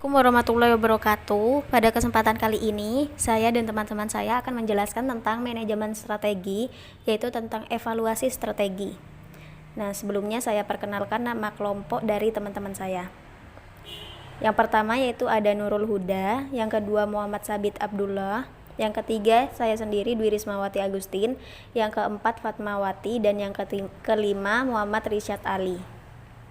Assalamualaikum warahmatullahi wabarakatuh. Pada kesempatan kali ini, saya dan teman-teman saya akan menjelaskan tentang manajemen strategi, yaitu tentang evaluasi strategi. Nah, sebelumnya saya perkenalkan nama kelompok dari teman-teman saya. Yang pertama yaitu ada Nurul Huda, yang kedua Muhammad Sabit Abdullah, yang ketiga saya sendiri Dwi Rismawati Agustin, yang keempat Fatmawati, dan yang kelima Muhammad Risyad Ali.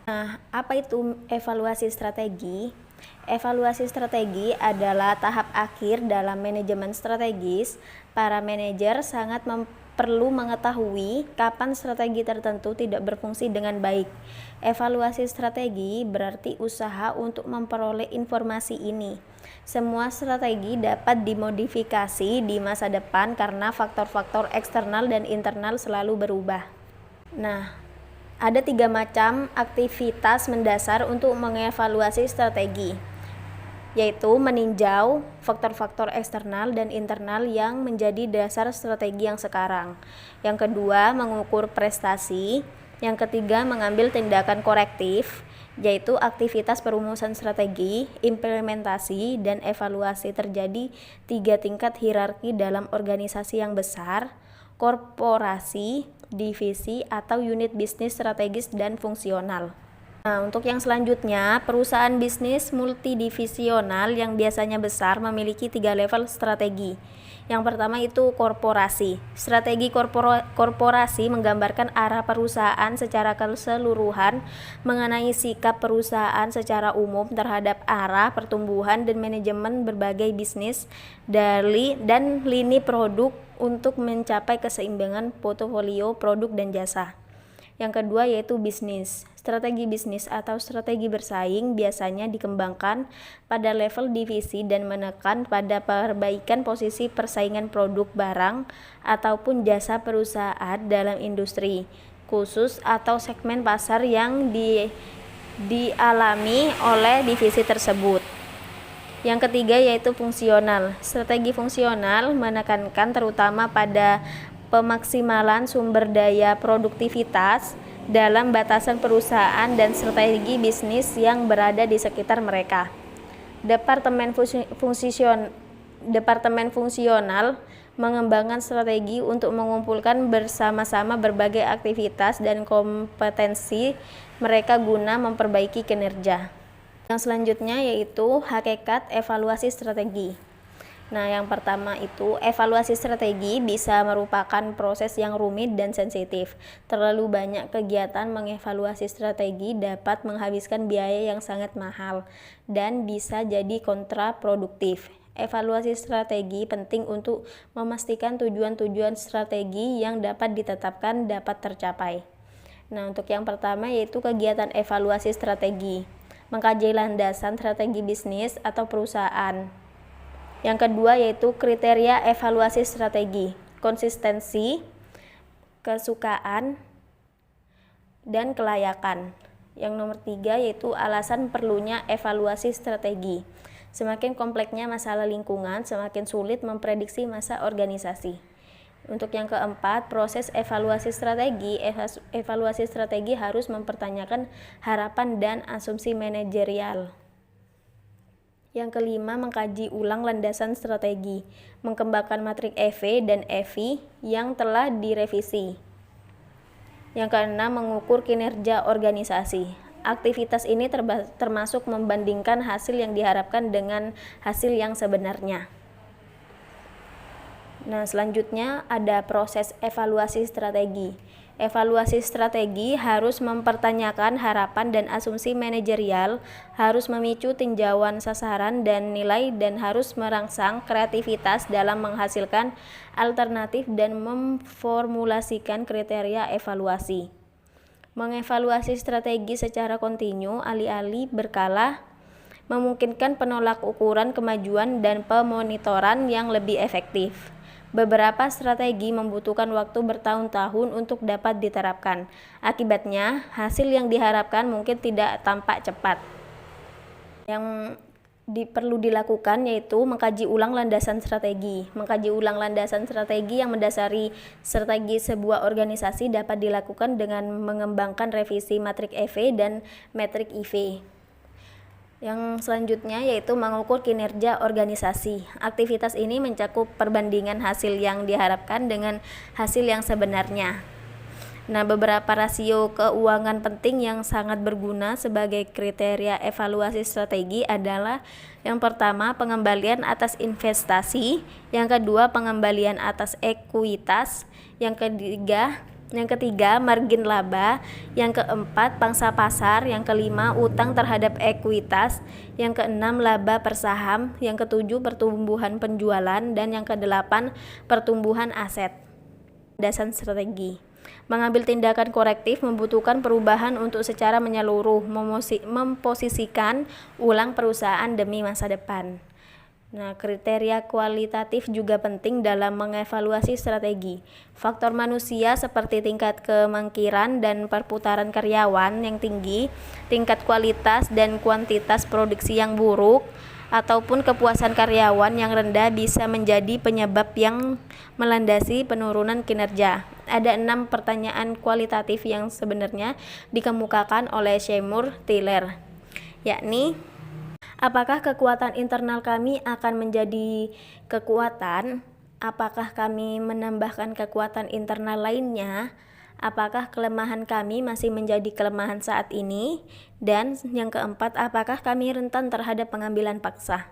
Nah, apa itu evaluasi strategi? Evaluasi strategi adalah tahap akhir dalam manajemen strategis. Para manajer sangat perlu mengetahui kapan strategi tertentu tidak berfungsi dengan baik. Evaluasi strategi berarti usaha untuk memperoleh informasi ini. Semua strategi dapat dimodifikasi di masa depan karena faktor-faktor eksternal dan internal selalu berubah. Nah, ada 3 macam aktivitas mendasar untuk mengevaluasi strategi, yaitu meninjau faktor-faktor eksternal dan internal yang menjadi dasar strategi yang sekarang. Yang kedua, mengukur prestasi. Yang ketiga, mengambil tindakan korektif, yaitu aktivitas perumusan strategi, implementasi, dan evaluasi. Terjadi 3 tingkat hierarki dalam organisasi yang besar: korporasi, divisi, atau unit bisnis strategis dan fungsional. Nah, untuk yang selanjutnya, perusahaan bisnis multidivisional yang biasanya besar memiliki 3 level strategi. Yang pertama itu korporasi. Strategi korporasi menggambarkan arah perusahaan secara keseluruhan, mengenai sikap perusahaan secara umum terhadap arah pertumbuhan dan manajemen berbagai bisnis dan lini produk untuk mencapai keseimbangan portofolio produk dan jasa. Yang kedua yaitu bisnis. Strategi bisnis atau strategi bersaing biasanya dikembangkan pada level divisi dan menekan pada perbaikan posisi persaingan produk barang ataupun jasa perusahaan dalam industri khusus atau segmen pasar yang dialami oleh divisi tersebut. Yang ketiga yaitu fungsional. Strategi fungsional menekankan terutama pada pemaksimalan sumber daya produktivitas dalam batasan perusahaan dan strategi bisnis yang berada di sekitar mereka. Departemen fungsional mengembangkan strategi untuk mengumpulkan bersama-sama berbagai aktivitas dan kompetensi mereka guna memperbaiki kinerja. Yang selanjutnya yaitu hakikat evaluasi strategi. Nah, yang pertama itu evaluasi strategi bisa merupakan proses yang rumit dan sensitif. Terlalu banyak kegiatan mengevaluasi strategi dapat menghabiskan biaya yang sangat mahal dan bisa jadi kontraproduktif. Evaluasi strategi penting untuk memastikan tujuan-tujuan strategi yang dapat ditetapkan dapat tercapai. Nah, untuk yang pertama yaitu kegiatan evaluasi strategi. Mengkaji landasan strategi bisnis atau perusahaan. Yang kedua yaitu kriteria evaluasi strategi, konsistensi, kesukaan, dan kelayakan. Yang nomor 3 yaitu alasan perlunya evaluasi strategi. Semakin kompleksnya masalah lingkungan, semakin sulit memprediksi masa organisasi. Untuk yang keempat, proses evaluasi strategi. Evaluasi strategi harus mempertanyakan harapan dan asumsi manajerial. Yang kelima, mengkaji ulang landasan strategi, mengembangkan matrik EV dan EVI yang telah direvisi. Yang keenam, mengukur kinerja organisasi. Aktivitas ini termasuk membandingkan hasil yang diharapkan dengan hasil yang sebenarnya. Nah, selanjutnya ada proses evaluasi strategi. Evaluasi strategi harus mempertanyakan harapan dan asumsi manajerial, harus memicu tinjauan sasaran dan nilai, dan harus merangsang kreativitas dalam menghasilkan alternatif dan memformulasikan kriteria evaluasi. Mengevaluasi strategi secara kontinu, alih-alih berkala, memungkinkan penolak ukuran kemajuan dan pemonitoran yang lebih efektif. Beberapa strategi membutuhkan waktu bertahun-tahun untuk dapat diterapkan. Akibatnya, hasil yang diharapkan mungkin tidak tampak cepat. Yang perlu dilakukan yaitu mengkaji ulang landasan strategi. Mengkaji ulang landasan strategi yang mendasari strategi sebuah organisasi dapat dilakukan dengan mengembangkan revisi matrik EV dan metrik IV. Yang selanjutnya yaitu mengukur kinerja organisasi. Aktivitas ini mencakup perbandingan hasil yang diharapkan dengan hasil yang sebenarnya. Nah, beberapa rasio keuangan penting yang sangat berguna sebagai kriteria evaluasi strategi adalah yang pertama, pengembalian atas investasi, yang kedua, pengembalian atas ekuitas, yang ketiga, margin laba, yang keempat, pangsa pasar, yang kelima, utang terhadap ekuitas, yang keenam, laba per saham, yang ketujuh, pertumbuhan penjualan, dan yang kedelapan, pertumbuhan aset. Dasar strategi. Mengambil tindakan korektif membutuhkan perubahan untuk secara menyeluruh memposisikan ulang perusahaan demi masa depan. Nah, kriteria kualitatif juga penting dalam mengevaluasi strategi. Faktor manusia seperti tingkat kemangkiran dan perputaran karyawan yang tinggi, tingkat kualitas dan kuantitas produksi yang buruk, ataupun kepuasan karyawan yang rendah bisa menjadi penyebab yang melandasi penurunan kinerja. Ada 6 pertanyaan kualitatif yang sebenarnya dikemukakan oleh Seymour Tiller, yakni apakah kekuatan internal kami akan menjadi kekuatan? Apakah kami menambahkan kekuatan internal lainnya? Apakah kelemahan kami masih menjadi kelemahan saat ini? Dan yang keempat, apakah kami rentan terhadap pengambilan paksa?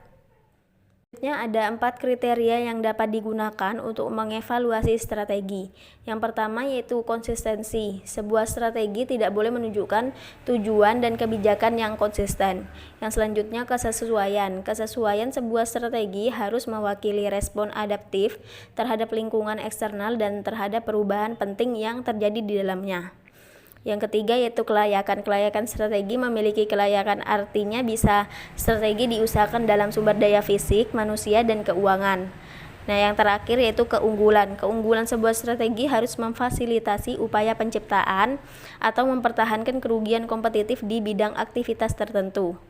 Selanjutnya ada 4 kriteria yang dapat digunakan untuk mengevaluasi strategi. Yang pertama yaitu konsistensi. Sebuah strategi tidak boleh menunjukkan tujuan dan kebijakan yang konsisten. Yang selanjutnya kesesuaian. Kesesuaian sebuah strategi harus mewakili respon adaptif terhadap lingkungan eksternal dan terhadap perubahan penting yang terjadi di dalamnya. Yang ketiga yaitu kelayakan. Kelayakan strategi memiliki kelayakan, artinya bisa strategi diusahakan dalam sumber daya fisik, manusia, dan keuangan. Nah, yang terakhir yaitu keunggulan. Keunggulan sebuah strategi harus memfasilitasi upaya penciptaan atau mempertahankan kerugian kompetitif di bidang aktivitas tertentu.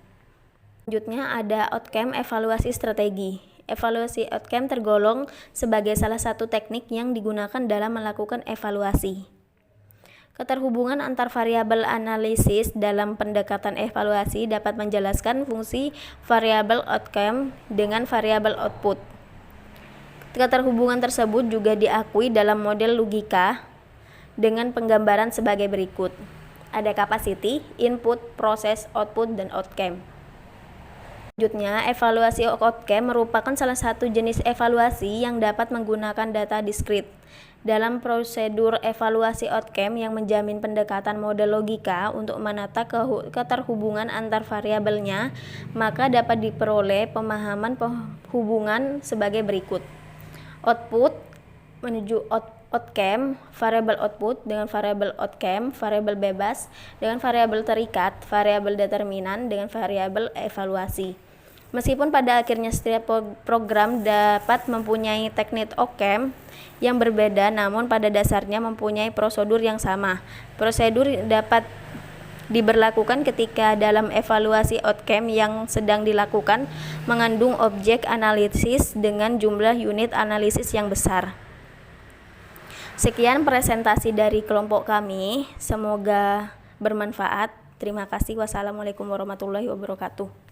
Selanjutnya ada outcome evaluasi strategi. Evaluasi outcome tergolong sebagai salah satu teknik yang digunakan dalam melakukan evaluasi. Keterhubungan antar variabel analisis dalam pendekatan evaluasi dapat menjelaskan fungsi variabel outcome dengan variabel output. Keterhubungan tersebut juga diakui dalam model logika dengan penggambaran sebagai berikut. Ada capacity, input, proses, output, dan outcome. Selanjutnya, evaluasi outcome merupakan salah satu jenis evaluasi yang dapat menggunakan data diskrit. Dalam prosedur evaluasi outcome yang menjamin pendekatan model logika untuk menata keterhubungan antar variabelnya, maka dapat diperoleh pemahaman hubungan sebagai berikut. Output menuju outcome, variabel output dengan variabel outcome, variabel bebas dengan variabel terikat, variabel determinan dengan variabel evaluasi. Meskipun pada akhirnya setiap program dapat mempunyai teknik outcome yang berbeda, namun pada dasarnya mempunyai prosedur yang sama. Prosedur dapat diberlakukan ketika dalam evaluasi outcome yang sedang dilakukan mengandung objek analisis dengan jumlah unit analisis yang besar. Sekian presentasi dari kelompok kami, semoga bermanfaat. Terima kasih. Wassalamualaikum warahmatullahi wabarakatuh.